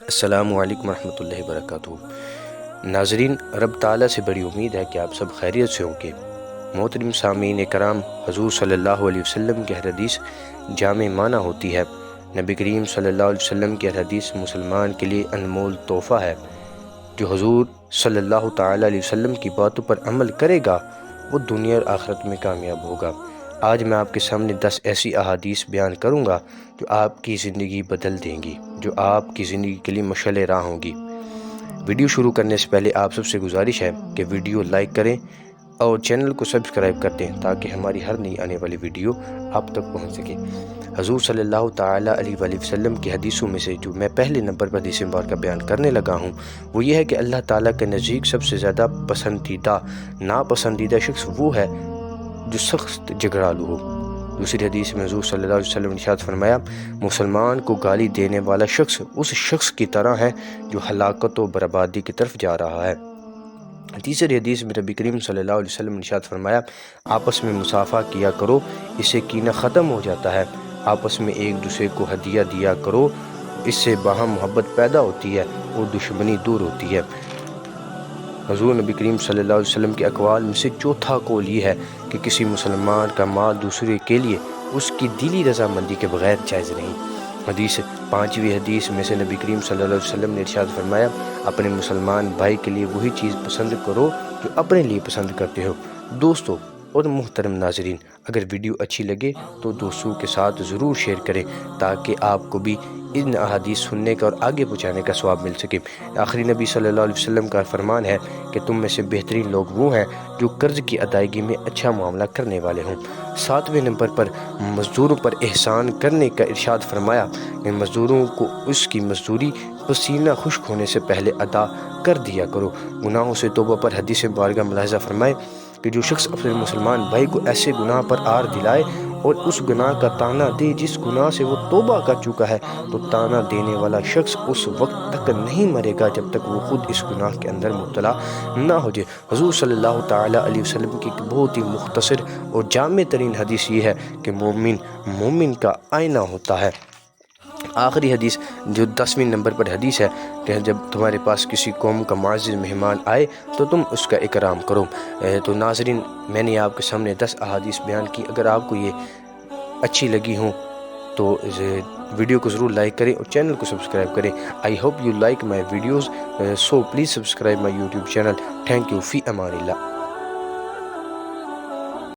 السلام علیکم ورحمۃ اللہ وبرکاتہ۔ ناظرین، رب تعالیٰ سے بڑی امید ہے کہ آپ سب خیریت سے ہوں گے۔ محترم سامعین کرام، حضور صلی اللہ علیہ وسلم کی حدیث جامع معنی ہوتی ہے۔ نبی کریم صلی اللہ علیہ وسلم کی حدیث مسلمان کے لیے انمول تحفہ ہے۔ جو حضور صلی اللہ تعالیٰ علیہ وسلم کی باتوں پر عمل کرے گا وہ دنیا اور آخرت میں کامیاب ہوگا۔ آج میں آپ کے سامنے 10 ایسی احادیث بیان کروں گا جو آپ کی زندگی بدل دیں گی، جو آپ کی زندگی کے لیے مشعل راہ ہوں گی۔ ویڈیو شروع کرنے سے پہلے آپ سب سے گزارش ہے کہ ویڈیو لائک کریں اور چینل کو سبسکرائب کر دیں تاکہ ہماری ہر نئی آنے والی ویڈیو آپ تک پہنچ سکے۔ حضور صلی اللہ تعالیٰ علیہ وآلہ وسلم کی حدیثوں میں سے جو میں پہلے نمبر پر حدیث مبارکہ بیان کرنے لگا ہوں وہ یہ ہے کہ اللہ تعالیٰ کے نزدیک سب سے زیادہ پسندیدہ ناپسندیدہ شخص وہ ہے جو سخت جھگڑالو ہو۔ دوسری حدیث میں حضور صلی اللہ علیہ وسلم نے ارشاد فرمایا، مسلمان کو گالی دینے والا شخص اس شخص کی طرح ہے جو ہلاکت و بربادی کی طرف جا رہا ہے۔ تیسری حدیث میں نبی کریم صلی اللہ علیہ وسلم نے ارشاد فرمایا، آپس میں مصافحہ کیا کرو، اس سے کینہ ختم ہو جاتا ہے۔ آپس میں ایک دوسرے کو ہدیہ دیا کرو، اس سے باہم محبت پیدا ہوتی ہے اور دشمنی دور ہوتی ہے۔ حضور نبی کریم صلی اللہ علیہ وسلم کے اقوال میں سے چوتھا قول یہ ہے کہ کسی مسلمان کا مال دوسرے کے لیے اس کی دلی رضامندی کے بغیر جائز نہیں۔ پانچویں حدیث میں سے نبی کریم صلی اللہ علیہ وسلم نے ارشاد فرمایا، اپنے مسلمان بھائی کے لیے وہی چیز پسند کرو جو اپنے لیے پسند کرتے ہو۔ دوستو اور محترم ناظرین، اگر ویڈیو اچھی لگے تو دوستوں کے ساتھ ضرور شیئر کریں تاکہ آپ کو بھی ان احادیث سننے کا اور آگے پہنچانے کا ثواب مل سکے۔ آخری نبی صلی اللہ علیہ وسلم کا فرمان ہے کہ تم میں سے بہترین لوگ وہ ہیں جو قرض کی ادائیگی میں اچھا معاملہ کرنے والے ہوں۔ 7ویں نمبر پر مزدوروں پر احسان کرنے کا ارشاد فرمایا کہ مزدوروں کو اس کی مزدوری پسینہ خشک ہونے سے پہلے ادا کر دیا کرو۔ گناہوں سے توبہ پر حدیث مبارکہ ملاحظہ فرمائے کہ جو شخص اپنے مسلمان بھائی کو ایسے گناہ پر آر دلائے اور اس گناہ کا تانا دے جس گناہ سے وہ توبہ کر چکا ہے، تو تانا دینے والا شخص اس وقت تک نہیں مرے گا جب تک وہ خود اس گناہ کے اندر مبتلا نہ ہو جائے۔ حضور صلی اللہ تعالیٰ علیہ وسلم کی ایک بہت ہی مختصر اور جامع ترین حدیث یہ ہے کہ مومن کا آئینہ ہوتا ہے۔ آخری حدیث جو 10ویں نمبر پر حدیث ہے کہ جب تمہارے پاس کسی قوم کا معزز مہمان آئے تو تم اس کا اکرام کرو۔ تو ناظرین، میں نے آپ کے سامنے 10 احادیث بیان کی۔ اگر آپ کو یہ اچھی لگی ہوں تو ویڈیو کو ضرور لائک کریں اور چینل کو سبسکرائب کریں۔ I hope you like my videos, so please subscribe my YouTube channel. Thank you, فی امان اللہ۔